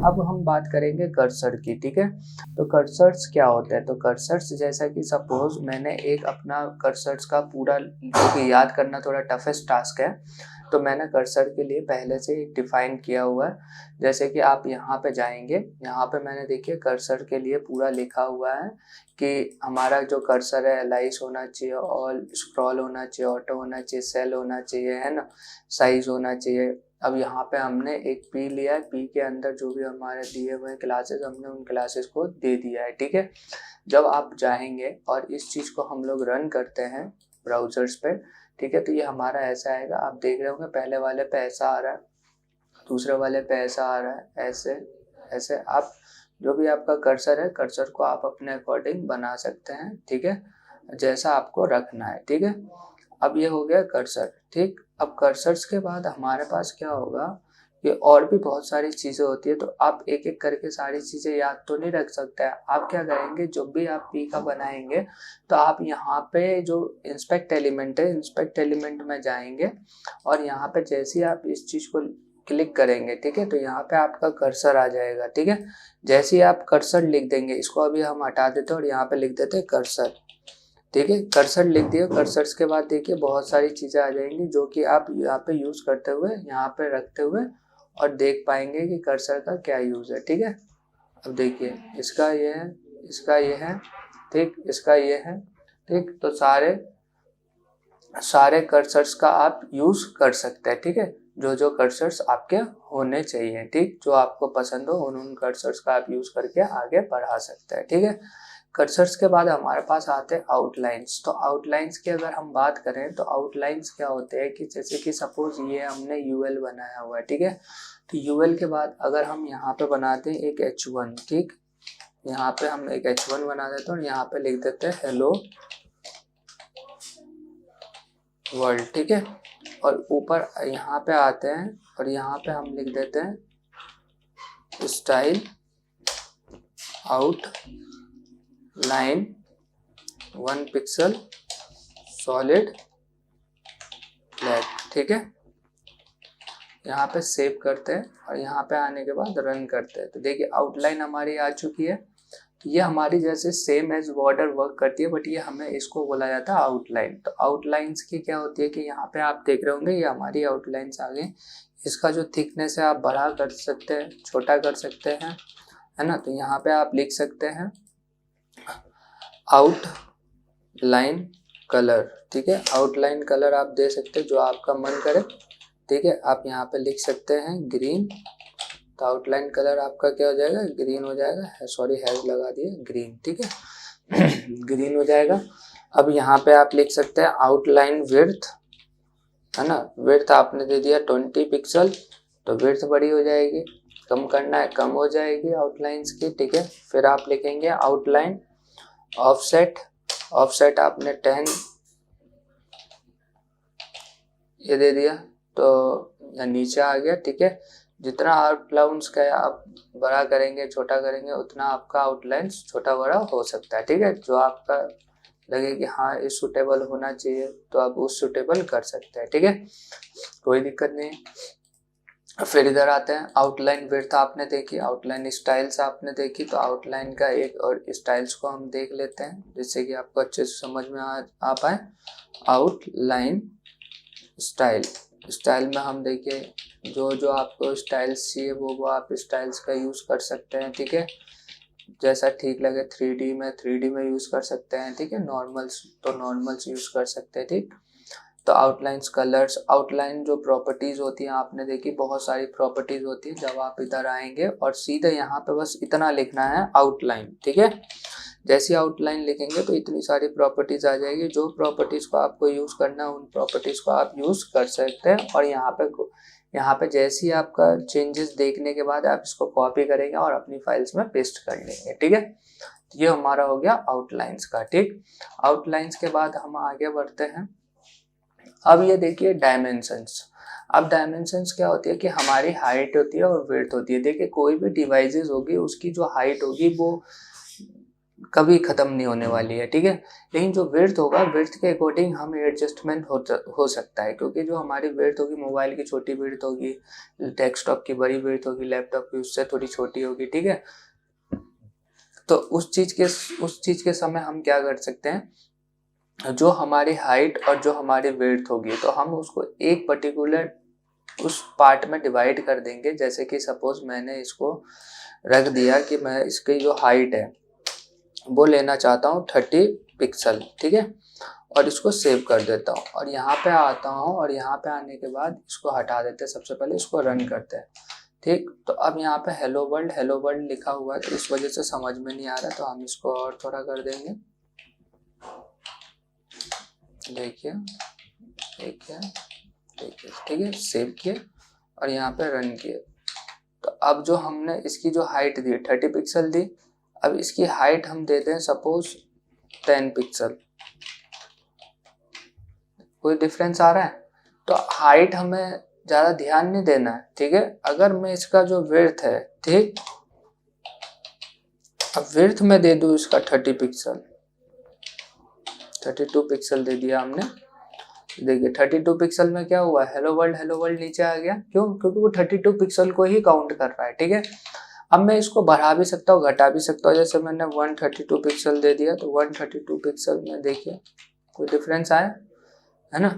अब हम बात करेंगे कर्सर की, ठीक है। तो कर्सर्स क्या होते हैं? तो कर्सर्स जैसा कि सपोज मैंने एक अपना कर्सर्स का पूरा, जो कि याद करना थोड़ा टफेस्ट टास्क है, तो मैंने कर्सर के लिए पहले से ही डिफाइन किया हुआ है। जैसे कि आप यहाँ पे जाएंगे, यहाँ पे मैंने देखिए कर्सर के लिए पूरा लिखा हुआ है कि हमारा जो कर्सर है एलाइस होना चाहिए, ऑल स्क्रॉल होना चाहिए, ऑटो होना चाहिए, सेल होना चाहिए, है ना, साइज होना चाहिए। अब यहाँ पे हमने एक पी लिया है, पी के अंदर जो भी हमारे दिए हुए क्लासेस हमने उन क्लासेस को दे दिया है, ठीक है। जब आप जाएंगे और इस चीज़ को हम लोग रन करते हैं ब्राउजर्स पे, ठीक है, तो ये हमारा ऐसा आएगा। आप देख रहे होंगे पहले वाले पे ऐसा आ रहा है, दूसरे वाले पे ऐसा आ रहा है, ऐसे ऐसे। आप जो भी आपका कर्सर है, कर्सर को आप अपने अकॉर्डिंग बना सकते हैं, ठीक है, जैसा आपको रखना है, ठीक है। अब ये हो गया कर्सर, ठीक। अब कर्सर्स के बाद हमारे पास क्या होगा कि और भी बहुत सारी चीज़ें होती है, तो आप एक एक करके सारी चीज़ें याद तो नहीं रख सकते हैं। आप क्या करेंगे, जब भी आप पी का बनाएंगे तो आप यहाँ पे जो इंस्पेक्ट एलिमेंट है, इंस्पेक्ट एलिमेंट में जाएंगे और यहाँ पे जैसे ही आप इस चीज़ को क्लिक करेंगे, ठीक है, तो यहाँ पे आपका कर्सर आ जाएगा, ठीक है। जैसे ही आप कर्सर लिख देंगे, इसको अभी हम हटा देते हैं और यहाँ पे लिख देते हैं कर्सर, ठीक है। कर्सर लिख दिया, कर्सर्स के बाद देखिए बहुत सारी चीज़ें आ जाएंगी जो कि आप यहाँ पे यूज़ करते हुए, यहाँ पे रखते हुए और देख पाएंगे कि कर्सर का क्या यूज़ है, ठीक है। अब देखिए इसका ये है, इसका ये है, ठीक, इसका ये है, ठीक। तो सारे कर्सर्स का आप यूज़ कर सकते हैं, ठीक है। जो जो कर्सर्स आपके होने चाहिए, ठीक, जो आपको पसंद हो उन कर्सर्स का आप यूज़ करके आगे बढ़ा सकते हैं, ठीक है। कर्सर्स के बाद हमारे पास आते हैं आउटलाइंस। तो आउटलाइंस की अगर हम बात करें तो आउटलाइंस क्या होते हैं कि जैसे कि सपोज ये हमने यूएल बनाया हुआ है, ठीक है। तो यूएल के बाद अगर हम यहाँ पे बनाते हैं एक H1, ठीक, यहाँ पे हम एक H1 बना देते हैं और यहाँ पे लिख देते हैं हेलो वर्ल्ड, ठीक है। और ऊपर यहाँ पे आते हैं और यहाँ पे हम लिख देते हैं style out line 1 pixel solid black, ठीक है। यहाँ पे सेव करते हैं और यहाँ पे आने के बाद रन करते हैं। तो देखिए आउटलाइन हमारी आ चुकी है। ये हमारी जैसे सेम एज बॉर्डर वर्क करती है, बट ये हमें इसको बोला जाता है आउटलाइन। तो आउटलाइंस की क्या होती है कि यहाँ पे आप देख रहे होंगे ये हमारी आउटलाइंस आ गई। इसका जो थिकनेस है आप बड़ा कर सकते हैं, छोटा कर सकते हैं, है ना। तो यहाँ पे आप लिख सकते हैं आउटलाइन कलर, ठीक है। आउटलाइन कलर आप दे सकते हैं जो आपका मन करे, ठीक है। आप यहाँ पे लिख सकते हैं ग्रीन, तो आउटलाइन कलर आपका क्या हो जाएगा, ग्रीन हो जाएगा, सॉरी हैज लगा दिए, ग्रीन, ठीक है। ग्रीन हो जाएगा। अब यहाँ पे आप लिख सकते हैं आउटलाइन विड्थ, है ना, विड्थ आपने दे दिया 20 पिक्सल, तो विड्थ बड़ी हो जाएगी, कम करना है कम हो जाएगी आउटलाइंस की, ठीक है। फिर आप लिखेंगे आउटलाइन ऑफसेट, ऑफसेट आपने 10 ये दे दिया, तो नीचे आ गया, ठीक है। जितना आउटलाइंस का आप बड़ा करेंगे छोटा करेंगे उतना आपका आउटलाइंस छोटा बड़ा हो सकता है, ठीक है। जो आपका लगे कि हाँ इस सूटेबल होना चाहिए तो आप उस सूटेबल कर सकते हैं, ठीक है, कोई दिक्कत नहीं। फिर इधर आते हैं आउटलाइन विड्थ आपने देखी, आउटलाइन स्टाइल्स आपने देखी, तो आउटलाइन का एक और स्टाइल्स को हम देख लेते हैं जिससे कि आपको अच्छे से समझ में आ पाए। आउटलाइन स्टाइल, स्टाइल में हम देखिए जो जो आपको स्टाइल्स चाहिए वो आप स्टाइल्स का यूज़ कर सकते हैं, ठीक है, जैसा ठीक लगे। 3D में यूज़ कर सकते हैं, ठीक है। नॉर्मल्स तो नॉर्मल्स यूज़ कर सकते हैं, ठीक। तो आउटलाइंस कलर्स, आउटलाइन जो प्रॉपर्टीज़ होती हैं आपने देखी, बहुत सारी प्रॉपर्टीज़ होती है। जब आप इधर आएंगे और सीधे यहाँ पे बस इतना लिखना है आउटलाइन, ठीक है। जैसी आउटलाइन लिखेंगे तो इतनी सारी प्रॉपर्टीज आ जाएगी। जो प्रॉपर्टीज को आपको यूज करना है उन प्रॉपर्टीज को आप यूज कर सकते हैं और यहाँ पे जैसे ही आपका चेंजेस देखने के बाद आप इसको कॉपी करेंगे और अपनी फाइल्स में पेस्ट कर लेंगे, ठीक है। ये हमारा हो गया आउटलाइंस का, ठीक। आउटलाइंस के बाद हम आगे बढ़ते हैं। अब ये देखिए डायमेंशंस। अब डायमेंशंस क्या होती है कि हमारी हाइट होती है और विड्थ होती है। देखिए कोई भी डिवाइसेस होगी उसकी जो हाइट होगी वो कभी ख़त्म नहीं होने वाली है, ठीक है। लेकिन जो विड्थ होगा, विड्थ के अकॉर्डिंग हम एडजस्टमेंट हो सकता है, क्योंकि जो हमारी विड्थ होगी, मोबाइल की छोटी विड्थ होगी, डेस्कटॉप की बड़ी विड्थ होगी, लैपटॉप की उससे थोड़ी छोटी होगी, ठीक है। तो उस चीज़ के समय हम क्या कर सकते हैं, जो हमारी हाइट और जो हमारी विड्थ होगी, तो हम उसको एक पर्टिकुलर उस पार्ट में डिवाइड कर देंगे। जैसे कि सपोज मैंने इसको रख दिया कि मैं इसकी जो हाइट है वो लेना चाहता हूँ 30 पिक्सल, ठीक है, और इसको सेव कर देता हूँ और यहाँ पे आता हूँ और यहाँ पे आने के बाद इसको हटा देते हैं। सबसे पहले इसको रन करते हैं, ठीक। तो अब यहाँ पे हेलो वर्ल्ड लिखा हुआ है, तो इस वजह से समझ में नहीं आ रहा, तो हम इसको और थोड़ा कर देंगे। देखिए देखिए देखिए, ठीक है, सेव किए और यहाँ पे रन किए। तो अब जो हमने इसकी जो हाइट दी 30 पिक्सल दी, अब इसकी हाइट हम देते हैं सपोज 10 पिक्सल। कोई डिफरेंस आ रहा है? तो हाइट हमें ज़्यादा ध्यान नहीं देना है, ठीक है। अगर मैं इसका जो विड्थ है, ठीक, अब विड्थ में दे दूँ इसका 30 पिक्सल, 32 पिक्सल दे दिया हमने। देखिए 32 पिक्सल में क्या हुआ, हेलो वर्ल्ड नीचे आ गया। क्यों? क्योंकि वो 32 पिक्सल को ही काउंट कर रहा है, ठीक है। अब मैं इसको बढ़ा भी सकता हूँ, घटा भी सकता हूँ। जैसे मैंने 132 पिक्सल दे दिया, तो 132 पिक्सल में देखिए कोई डिफरेंस आया है ना।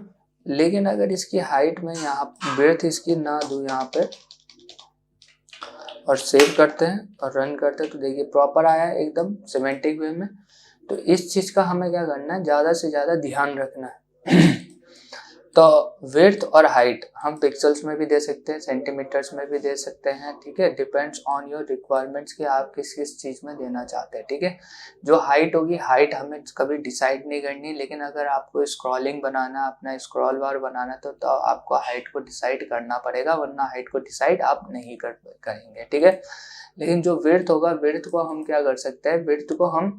लेकिन अगर इसकी हाइट में यहाँ विड्थ इसकी ना दूँ यहाँ पे और सेव करते हैं और रन करते हैं, तो देखिए प्रॉपर आया है एकदम सिमेंटिक वे में। तो इस चीज़ का हमें क्या करना है, ज़्यादा से ज़्यादा ध्यान रखना है। तो विड्थ और हाइट हम पिक्सल्स में भी दे सकते हैं, सेंटीमीटर्स में भी दे सकते हैं, ठीक है। डिपेंड्स ऑन योर रिक्वायरमेंट्स कि आप किस किस चीज़ में देना चाहते हैं, ठीक है। जो हाइट होगी, हाइट हमें कभी डिसाइड नहीं करनी, लेकिन अगर आपको स्क्रॉलिंग बनाना, अपना स्क्रॉल बार बनाना, तो आपको हाइट को डिसाइड करना पड़ेगा, वरना हाइट को डिसाइड आप नहीं करेंगे, ठीक है। लेकिन जो विड्थ होगा, विड्थ को हम क्या कर सकते हैं, विड्थ को हम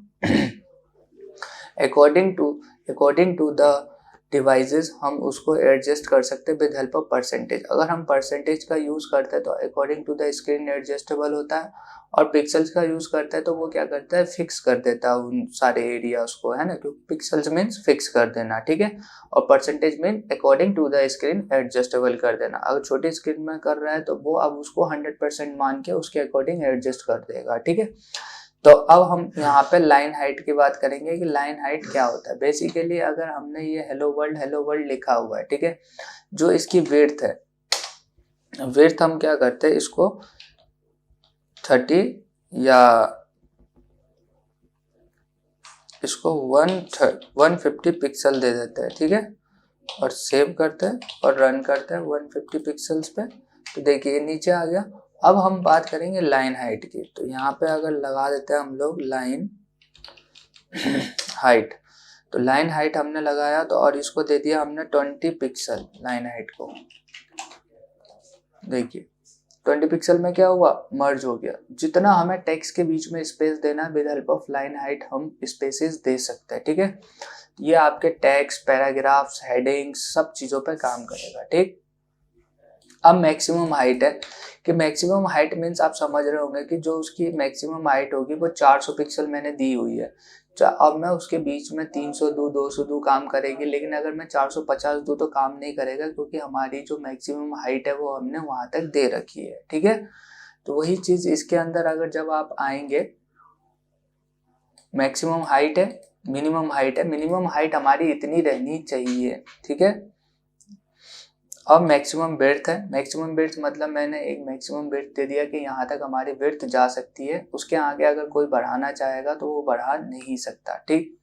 अकॉर्डिंग टू द डिवाइसेस हम उसको एडजस्ट कर सकते हैं विद हेल्प ऑफ परसेंटेज। अगर हम परसेंटेज का यूज़ करते हैं तो according to the screen adjustable होता है, और पिक्सल्स का यूज़ करते हैं तो वो क्या करता है, फिक्स कर देता है उन सारे एरियाज को, है ना। क्योंकि पिक्सल्स मीन्स फिक्स कर देना, ठीक है, और percentage mean according to the screen adjustable कर देना। अगर छोटी स्क्रीन में कर रहा है तो वो अब उसको 100% मान के उसके अकॉर्डिंग एडजस्ट कर देगा, ठीक है। तो अब हम यहाँ पे लाइन हाइट की बात करेंगे कि लाइन हाइट क्या होता है। बेसिकली अगर हमने ये हेलो वर्ल्ड लिखा हुआ है, ठीक है, जो इसकी विड्थ है, विड्थ हम क्या करते हैं, इसको 30 या इसको 150 पिक्सल दे देते हैं, ठीक है, और सेव करते हैं और रन करते हैं 150 पिक्सल्स पे। तो देखिए नीचे आ गया। अब हम बात करेंगे लाइन हाइट की, तो यहाँ पे अगर लगा देते हैं हम लोग लाइन हाइट, तो लाइन हाइट हमने लगाया, तो और इसको दे दिया हमने 20 पिक्सल लाइन हाइट को। देखिए 20 पिक्सल में क्या हुआ, मर्ज हो गया। जितना हमें टेक्स्ट के बीच में स्पेस देना है, with help of line height हम स्पेसेस दे सकते हैं, ठीक है। ये आपके टेक्स्ट, पैराग्राफ्स, हेडिंग्स, सब चीज़ों पे काम करेगा, ठीक। अब मैक्सिमम हाइट है, कि मैक्सिमम हाइट मीन्स आप समझ रहे होंगे कि जो उसकी मैक्सिमम हाइट होगी वो 400 पिक्सल मैंने दी हुई है। अब मैं उसके बीच में 300 दूँ, 200 दूँ, काम करेगी। लेकिन अगर मैं 450 दूँ तो काम नहीं करेगा, क्योंकि हमारी जो मैक्सिमम हाइट है वो हमने वहाँ तक दे रखी है, ठीक है। तो वही चीज़ इसके अंदर अगर जब आप आएंगे, मैक्सिमम हाइट है, मिनिमम हाइट है, मिनिमम हाइट हमारी इतनी रहनी चाहिए, ठीक है। अब मैक्सिमम विड्थ है, मैक्सिमम विड्थ मतलब मैंने एक मैक्सिमम विड्थ दे दिया कि यहाँ तक हमारी विड्थ जा सकती है, उसके आगे अगर कोई बढ़ाना चाहेगा तो वो बढ़ा नहीं सकता, ठीक।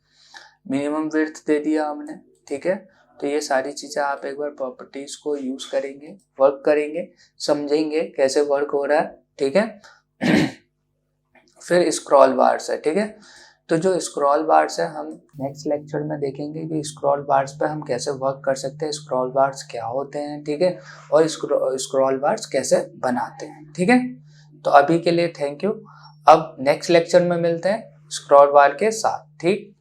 मिनिमम विड्थ दे दिया हमने, ठीक है। तो ये सारी चीज़ें आप एक बार प्रॉपर्टीज को यूज़ करेंगे, वर्क करेंगे, समझेंगे कैसे वर्क हो रहा है, ठीक है। फिर स्क्रॉल बार्स है, ठीक है। तो जो स्क्रॉल बार्स है हम नेक्स्ट लेक्चर में देखेंगे कि स्क्रॉल बार्स पे हम कैसे वर्क कर सकते हैं, स्क्रॉल बार्स क्या होते हैं, ठीक है, और स्क्रॉल बार्स कैसे बनाते हैं, ठीक है। तो अभी के लिए थैंक यू। अब नेक्स्ट लेक्चर में मिलते हैं स्क्रॉल बार के साथ, ठीक।